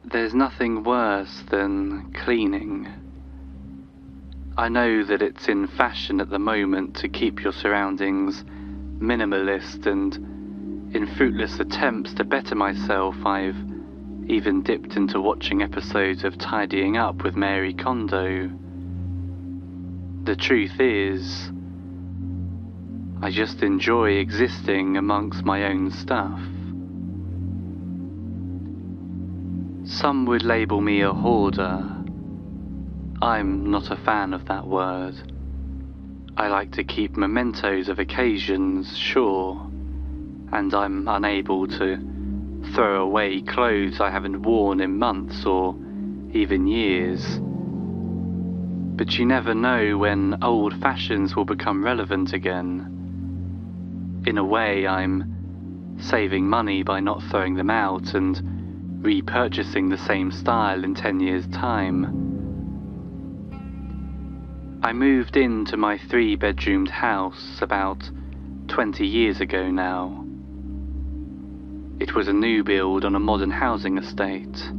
There's nothing worse than cleaning. I know that it's in fashion at the moment to keep your surroundings minimalist, and in fruitless attempts to better myself, I've even dipped into watching episodes of Tidying Up with Mary Kondo. The truth is, I just enjoy existing amongst my own stuff. Some would label me a hoarder. I'm not a fan of that word. I like to keep mementos of occasions, sure, and I'm unable to throw away clothes I haven't worn in months or even years. But you never know when old fashions will become relevant again. In a way, I'm saving money by not throwing them out and repurchasing the same style in 10 years' time. I moved into my 3-bedroomed house about 20 years ago now. It was a new build on a modern housing estate.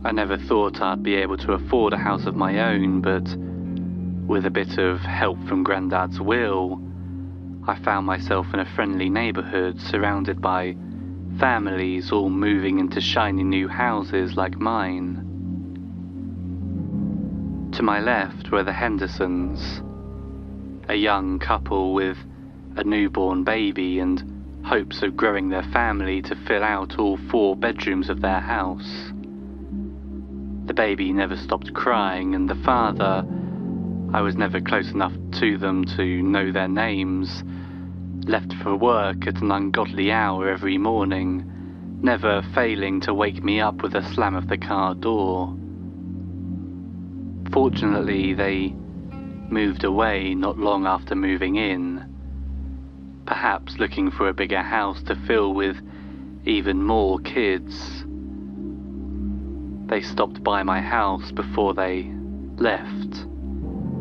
I never thought I'd be able to afford a house of my own, but with a bit of help from Grandad's will, I found myself in a friendly neighbourhood surrounded by families all moving into shiny new houses like mine. To my left were the Hendersons, a young couple with a newborn baby and hopes of growing their family to fill out all 4 bedrooms of their house. The baby never stopped crying, and the father, I was never close enough to them to know their names, left for work at an ungodly hour every morning, never failing to wake me up with a slam of the car door. Fortunately, they moved away not long after moving in, perhaps looking for a bigger house to fill with even more kids. They stopped by my house before they left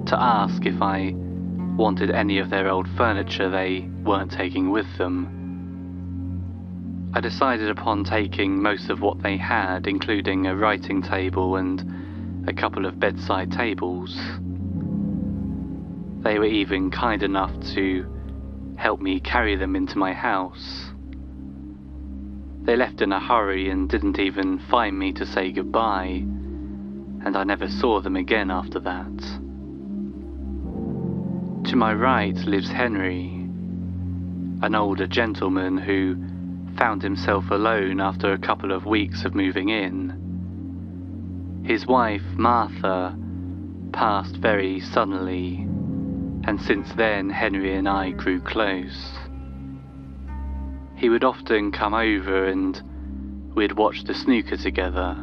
to ask if I wanted any of their old furniture they weren't taking with them. I decided upon taking most of what they had, including a writing table and a couple of bedside tables. They were even kind enough to help me carry them into my house. They left in a hurry and didn't even find me to say goodbye, and I never saw them again after that. To my right lives Henry, an older gentleman who found himself alone after a couple of weeks of moving in. His wife, Martha, passed very suddenly, and since then Henry and I grew close. He would often come over and we'd watch the snooker together.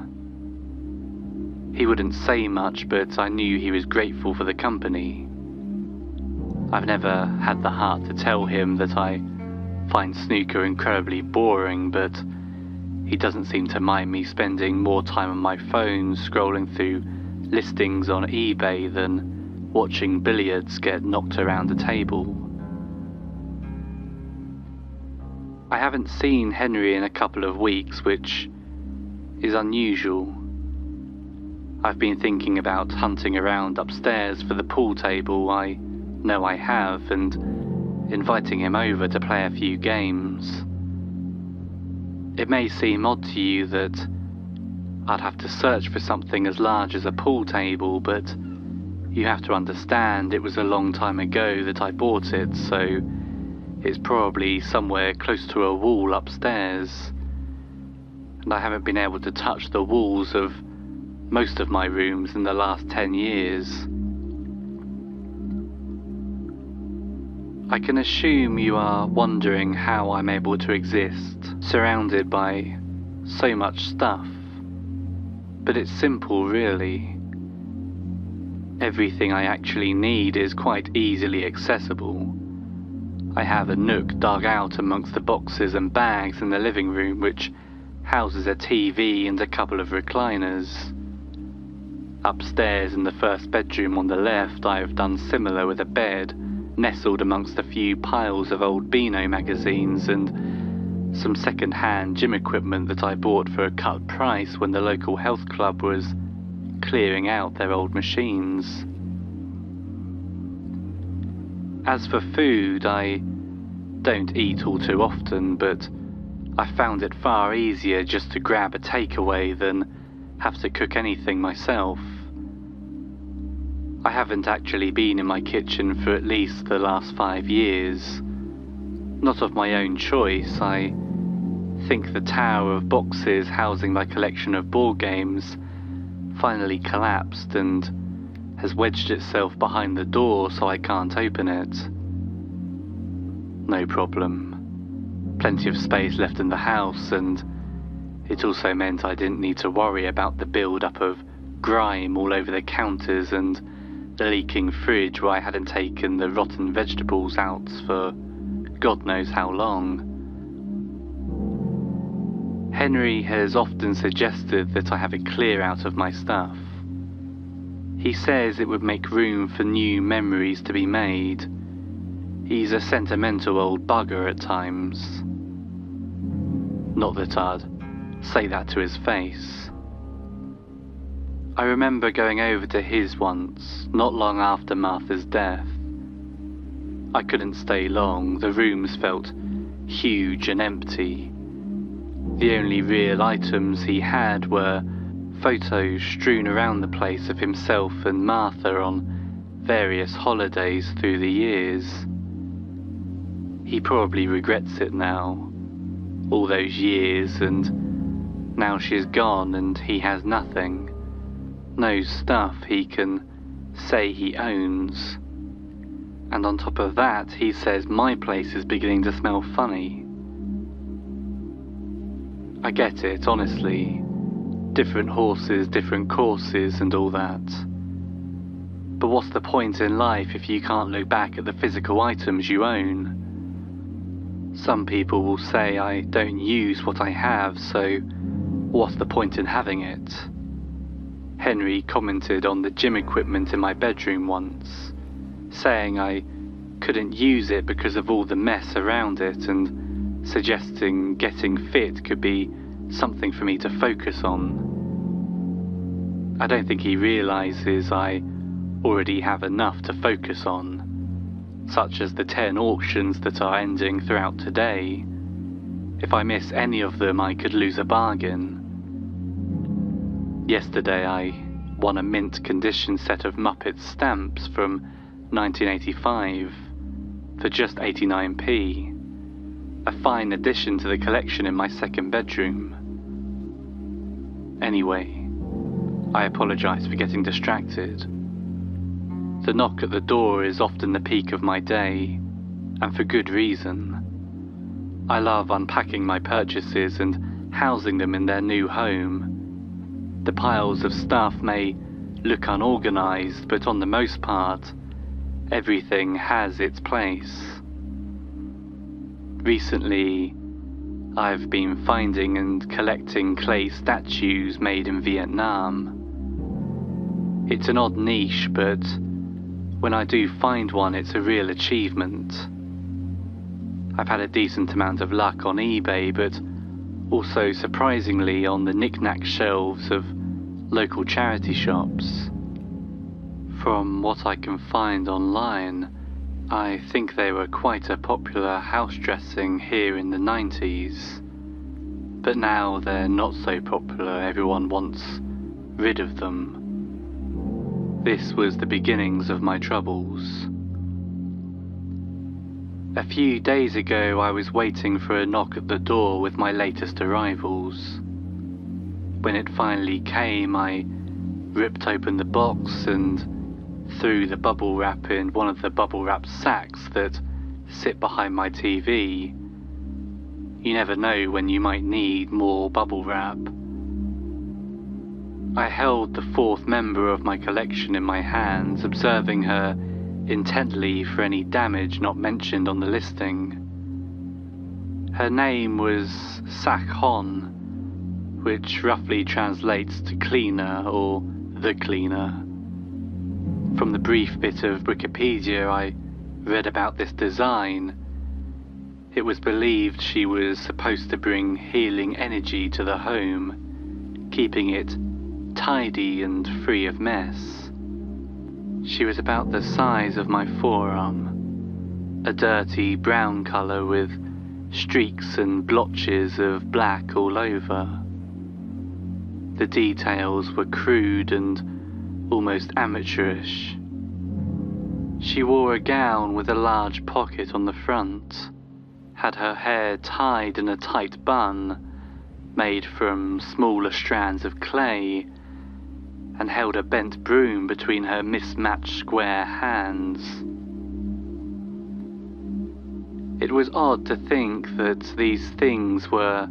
He wouldn't say much, but I knew he was grateful for the company. I've never had the heart to tell him that I find snooker incredibly boring, but he doesn't seem to mind me spending more time on my phone scrolling through listings on eBay than watching billiards get knocked around a table. I haven't seen Henry in a couple of weeks, which is unusual. I've been thinking about hunting around upstairs for the pool table I know I have, and inviting him over to play a few games. It may seem odd to you that I'd have to search for something as large as a pool table, but you have to understand it was a long time ago that I bought it, so it's probably somewhere close to a wall upstairs, and I haven't been able to touch the walls of most of my rooms in the last 10 years. I can assume you are wondering how I'm able to exist surrounded by so much stuff, but it's simple really. Everything I actually need is quite easily accessible. I have a nook dug out amongst the boxes and bags in the living room which houses a TV and a couple of recliners. Upstairs in the first bedroom on the left I have done similar with a bed nestled amongst a few piles of old Beano magazines and some second-hand gym equipment that I bought for a cut price when the local health club was clearing out their old machines. As for food, I don't eat all too often, but I found it far easier just to grab a takeaway than have to cook anything myself. I haven't actually been in my kitchen for at least the last 5 years. Not of my own choice. I think the tower of boxes housing my collection of board games finally collapsed and has wedged itself behind the door so I can't open it. No problem. Plenty of space left in the house, and it also meant I didn't need to worry about the build-up of grime all over the counters and the leaking fridge where I hadn't taken the rotten vegetables out for God knows how long. Henry has often suggested that I have a clear out of my stuff. He says it would make room for new memories to be made. He's a sentimental old bugger at times. Not that I'd say that to his face. I remember going over to his once, not long after Martha's death. I couldn't stay long. The rooms felt huge and empty. The only real items he had were photos strewn around the place of himself and Martha on various holidays through the years. He probably regrets it now, all those years, and now she's gone and he has nothing. No stuff he can say he owns. And on top of that, he says my place is beginning to smell funny. I get it, honestly. Different horses, different courses and all that. But what's the point in life if you can't look back at the physical items you own? Some people will say I don't use what I have, so what's the point in having it? Henry commented on the gym equipment in my bedroom once, saying I couldn't use it because of all the mess around it, and suggesting getting fit could be something for me to focus on. I don't think he realizes I already have enough to focus on, such as the 10 auctions that are ending throughout today. If I miss any of them, I could lose a bargain. Yesterday I won a mint condition set of Muppet stamps from 1985 for just 89p. A fine addition to the collection in my second bedroom. Anyway, I apologise for getting distracted. The knock at the door is often the peak of my day, and for good reason. I love unpacking my purchases and housing them in their new home. The piles of stuff may look unorganised, but on the most part, everything has its place. Recently, I've been finding and collecting clay statues made in Vietnam. It's an odd niche, but when I do find one, it's a real achievement. I've had a decent amount of luck on eBay, but also surprisingly on the knick-knack shelves of local charity shops. From what I can find online, I think they were quite a popular house dressing here in the 90s. But now they're not so popular, everyone wants rid of them. This was the beginnings of my troubles. A few days ago I was waiting for a knock at the door with my latest arrivals. When it finally came, I ripped open the box and threw the bubble wrap in one of the bubble wrap sacks that sit behind my TV. You never know when you might need more bubble wrap. I held the 4th member of my collection in my hands, observing her intently for any damage not mentioned on the listing. Her name was Sak Hon, which roughly translates to cleaner or the cleaner. From the brief bit of Wikipedia I read about this design, It was believed she was supposed to bring healing energy to the home, keeping it tidy and free of mess. She was about the size of my forearm, a dirty brown colour with streaks and blotches of black all over. The details were crude and almost amateurish. She wore a gown with a large pocket on the front, had her hair tied in a tight bun made from smaller strands of clay, and held a bent broom between her mismatched square hands. It was odd to think that these things were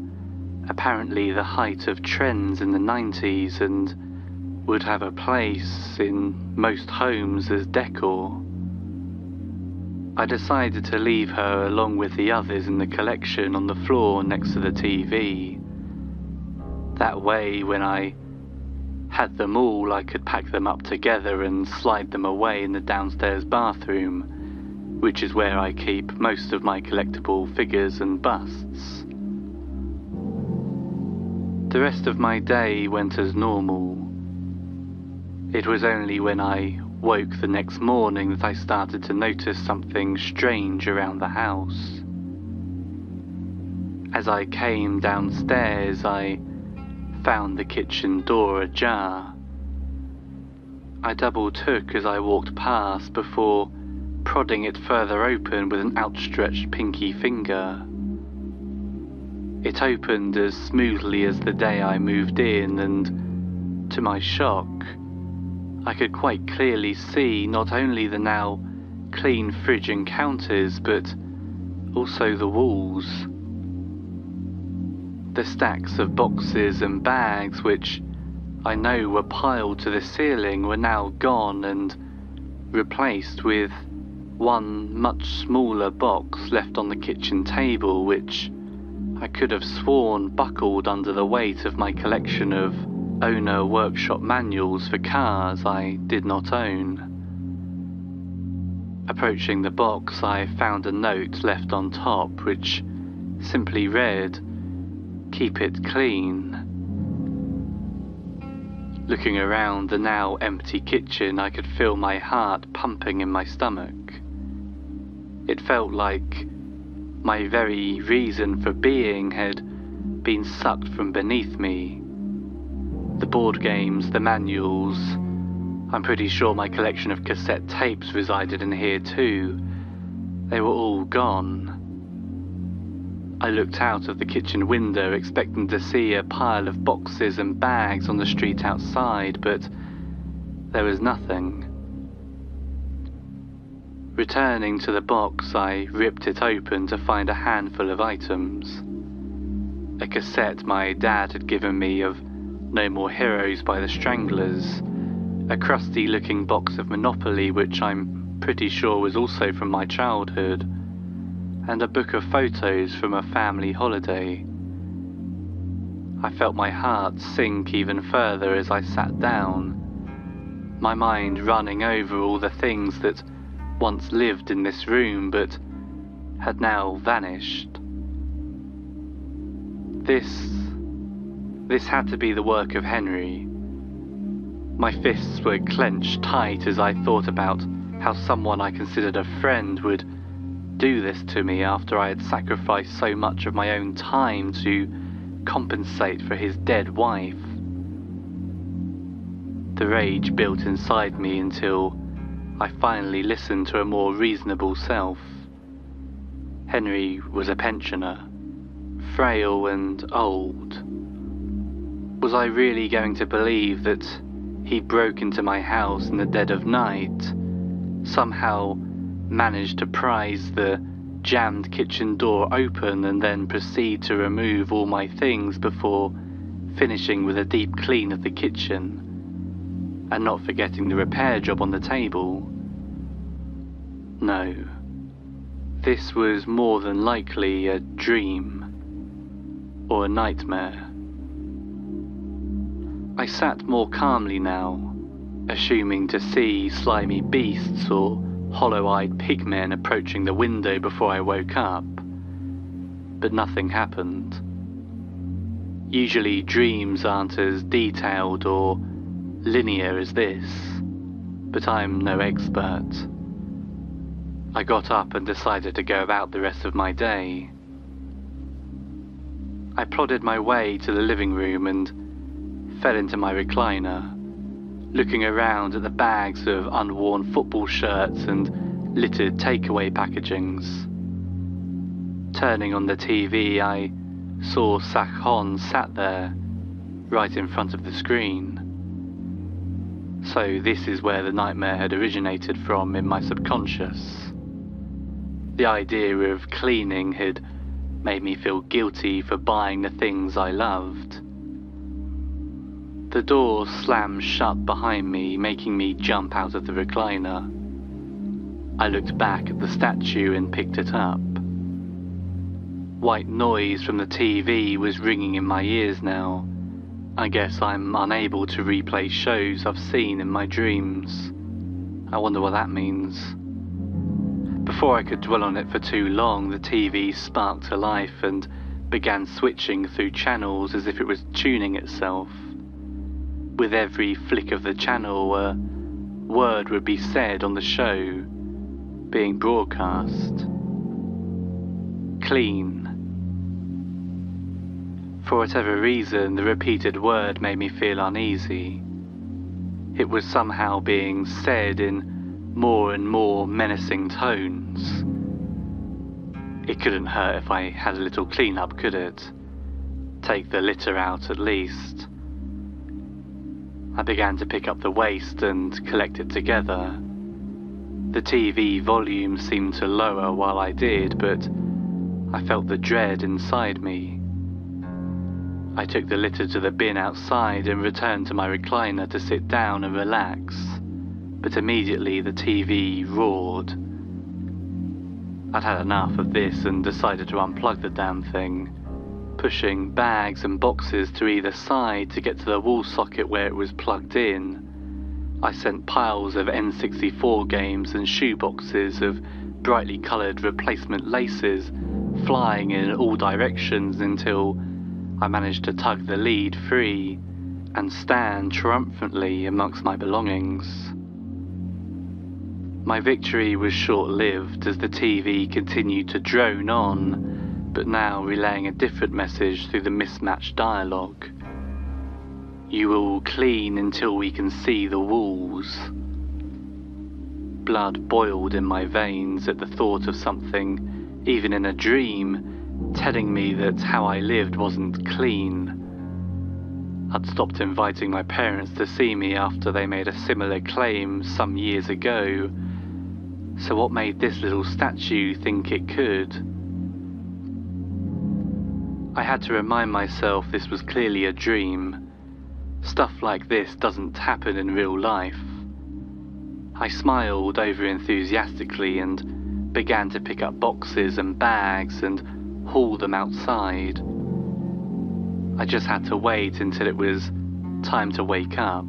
apparently the height of trends in the 90s and would have a place in most homes as decor. I decided to leave her along with the others in the collection on the floor next to the TV. That way, when I had them all, I could pack them up together and slide them away in the downstairs bathroom, which is where I keep most of my collectible figures and busts. The rest of my day went as normal. It was only when I woke the next morning that I started to notice something strange around the house. As I came downstairs, I found the kitchen door ajar. I double-took as I walked past before prodding it further open with an outstretched pinky finger. It opened as smoothly as the day I moved in, and to my shock, I could quite clearly see not only the now clean fridge and counters, but also the walls. The stacks of boxes and bags, which I know were piled to the ceiling, were now gone and replaced with one much smaller box left on the kitchen table, which I could have sworn buckled under the weight of my collection of owner workshop manuals for cars I did not own. Approaching the box, I found a note left on top which simply read, "Keep it clean." Looking around the now empty kitchen, I could feel my heart pumping in my stomach. It felt like my very reason for being had been sucked from beneath me. The board games, the manuals, I'm pretty sure my collection of cassette tapes resided in here too. They were all gone. I looked out of the kitchen window expecting to see a pile of boxes and bags on the street outside, but there was nothing. Returning to the box, I ripped it open to find a handful of items. A cassette my dad had given me of No More Heroes by the Stranglers, a crusty-looking box of Monopoly which I'm pretty sure was also from my childhood, and a book of photos from a family holiday. I felt my heart sink even further as I sat down, my mind running over all the things that once lived in this room but had now vanished. This had to be the work of Henry. My fists were clenched tight as I thought about how someone I considered a friend would do this to me after I had sacrificed so much of my own time to compensate for his dead wife. The rage built inside me until I finally listened to a more reasonable self. Henry was a pensioner, frail and old. Was I really going to believe that he broke into my house in the dead of night, somehow managed to prise the jammed kitchen door open and then proceed to remove all my things before finishing with a deep clean of the kitchen, and not forgetting the repair job on the table? No. This was more than likely a dream or a nightmare. I sat more calmly now, assuming to see slimy beasts or hollow-eyed pigmen approaching the window before I woke up, but nothing happened. Usually dreams aren't as detailed or linear as this, but I'm no expert. I got up and decided to go about the rest of my day. I plodded my way to the living room and fell into my recliner, looking around at the bags of unworn football shirts and littered takeaway packagings. Turning on the TV, I saw Sakhon sat there, right in front of the screen. So this is where the nightmare had originated from in my subconscious. The idea of cleaning had made me feel guilty for buying the things I loved. The door slammed shut behind me, making me jump out of the recliner. I looked back at the statue and picked it up. White noise from the TV was ringing in my ears now. I guess I'm unable to replay shows I've seen in my dreams. I wonder what that means. Before I could dwell on it for too long, the TV sparked to life and began switching through channels as if it was tuning itself. With every flick of the channel, a word would be said on the show, being broadcast. Clean. For whatever reason, the repeated word made me feel uneasy. It was somehow being said in more and more menacing tones. It couldn't hurt if I had a little clean-up, could it? Take the litter out at least. I began to pick up the waste and collect it together. The TV volume seemed to lower while I did, but I felt the dread inside me. I took the litter to the bin outside and returned to my recliner to sit down and relax, but immediately the TV roared. I'd had enough of this and decided to unplug the damn thing, pushing bags and boxes to either side to get to the wall socket where it was plugged in. I sent piles of N64 games and shoeboxes of brightly coloured replacement laces flying in all directions until I managed to tug the lead free and stand triumphantly amongst my belongings. My victory was short-lived as the TV continued to drone on, but now relaying a different message through the mismatched dialogue. You will clean until we can see the walls. Blood boiled in my veins at the thought of something, even in a dream, telling me that how I lived wasn't clean. I'd stopped inviting my parents to see me after they made a similar claim some years ago, so what made this little statue think it could? I had to remind myself this was clearly a dream. Stuff like this doesn't happen in real life. I smiled over-enthusiastically and began to pick up boxes and bags and haul them outside. I just had to wait until it was time to wake up.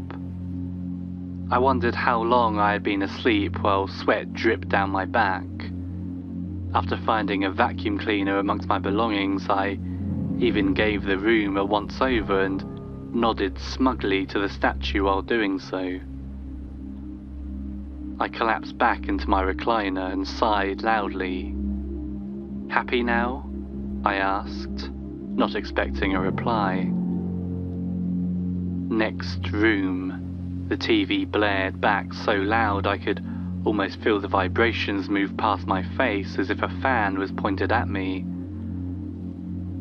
I wondered how long I had been asleep while sweat dripped down my back. After finding a vacuum cleaner amongst my belongings, I even gave the room a once-over and nodded smugly to the statue while doing so. I collapsed back into my recliner and sighed loudly. Happy now? I asked, not expecting a reply. Next room. The TV blared back so loud I could almost feel the vibrations move past my face as if a fan was pointed at me.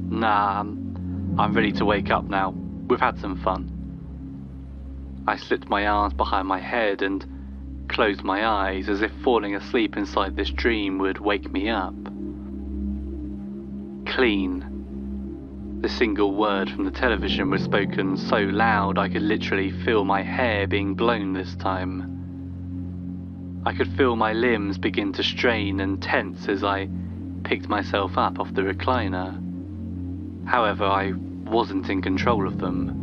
Nah, I'm ready to wake up now. We've had some fun. I slipped my arms behind my head and closed my eyes as if falling asleep inside this dream would wake me up. Clean. The single word from the television was spoken so loud I could literally feel my hair being blown this time. I could feel my limbs begin to strain and tense as I picked myself up off the recliner. However, I wasn't in control of them.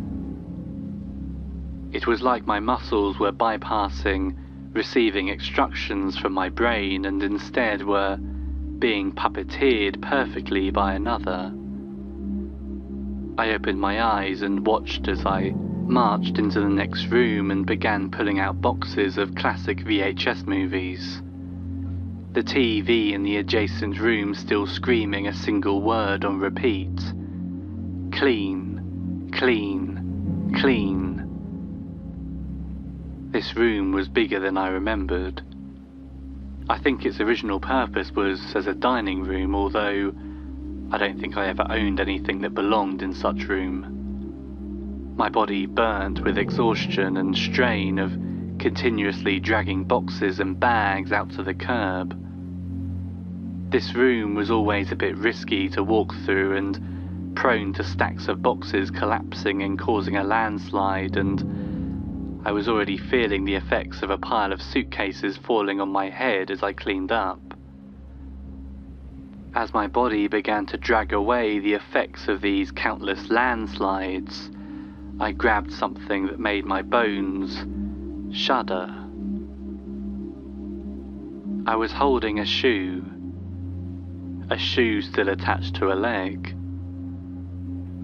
It was like my muscles were bypassing receiving instructions from my brain and instead were being puppeteered perfectly by another. I opened my eyes and watched as I marched into the next room and began pulling out boxes of classic VHS movies. The TV in the adjacent room still screaming a single word on repeat. Clean, clean, clean. This room was bigger than I remembered. I think its original purpose was as a dining room, although I don't think I ever owned anything that belonged in such room. My body burnt with exhaustion and strain of continuously dragging boxes and bags out to the curb. This room was always a bit risky to walk through and prone to stacks of boxes collapsing and causing a landslide, and I was already feeling the effects of a pile of suitcases falling on my head as I cleaned up. As my body began to drag away the effects of these countless landslides, I grabbed something that made my bones shudder. I was holding a shoe still attached to a leg.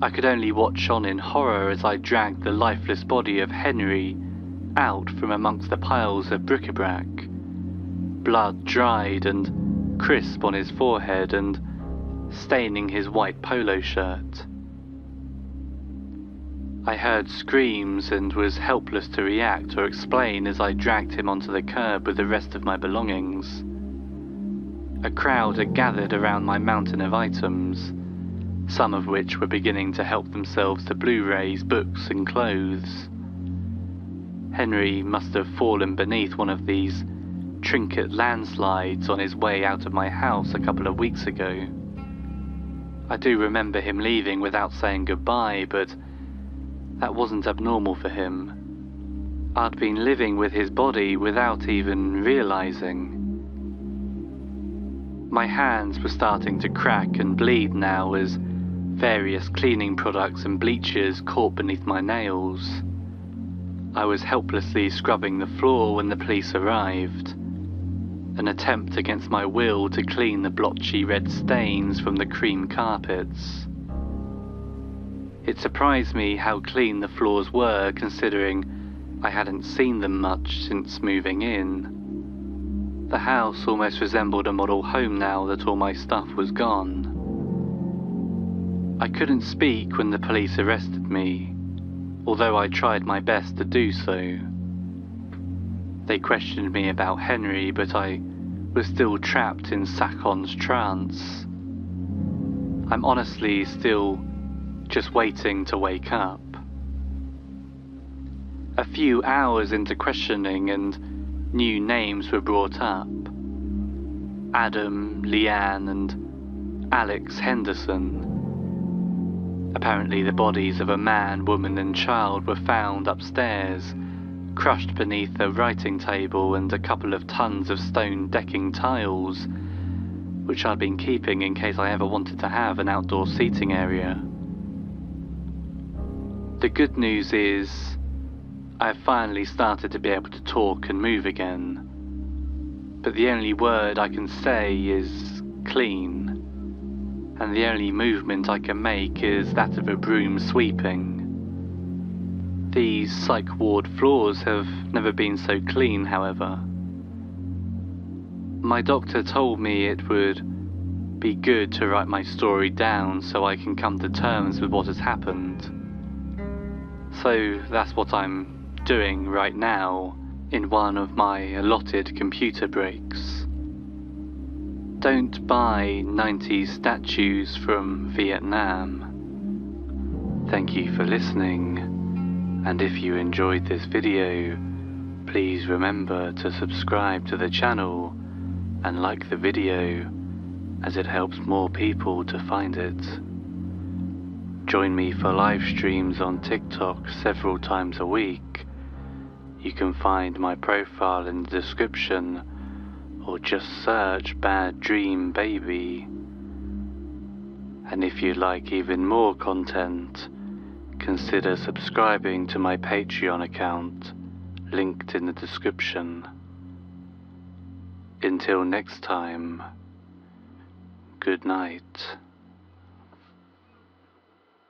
I could only watch on in horror as I dragged the lifeless body of Henry out from amongst the piles of bric-a-brac, blood dried and crisp on his forehead and staining his white polo shirt. I heard screams and was helpless to react or explain as I dragged him onto the curb with the rest of my belongings. A crowd had gathered around my mountain of items, some of which were beginning to help themselves to Blu-rays, books and clothes. Henry must have fallen beneath one of these trinket landslides on his way out of my house a couple of weeks ago. I do remember him leaving without saying goodbye, but that wasn't abnormal for him. I'd been living with his body without even realizing. My hands were starting to crack and bleed now as various cleaning products and bleaches caught beneath my nails. I was helplessly scrubbing the floor when the police arrived, an attempt against my will to clean the blotchy red stains from the cream carpets. It surprised me how clean the floors were, considering I hadn't seen them much since moving in. The house almost resembled a model home now that all my stuff was gone. I couldn't speak when the police arrested me, although I tried my best to do so. They questioned me about Henry, but I was still trapped in Sakon's trance. I'm honestly still just waiting to wake up. A few hours into questioning and new names were brought up. Adam, Leanne and Alex Henderson. Apparently the bodies of a man, woman and child were found upstairs, crushed beneath a writing table and a couple of tons of stone decking tiles, which I'd been keeping in case I ever wanted to have an outdoor seating area. The good news is, I have finally started to be able to talk and move again, but the only word I can say is clean, and the only movement I can make is that of a broom sweeping. These psych ward floors have never been so clean, however. My doctor told me it would be good to write my story down so I can come to terms with what has happened. So that's what I'm doing right now in one of my allotted computer breaks. Don't buy 90s statues from Vietnam. Thank you for listening, and if you enjoyed this video, please remember to subscribe to the channel and like the video, as it helps more people to find it. Join me for live streams on TikTok several times a week. You can find my profile in the description, or just search Bad Dream Baby. And if you'd like even more content, consider subscribing to my Patreon account, linked in the description. Until next time, good night.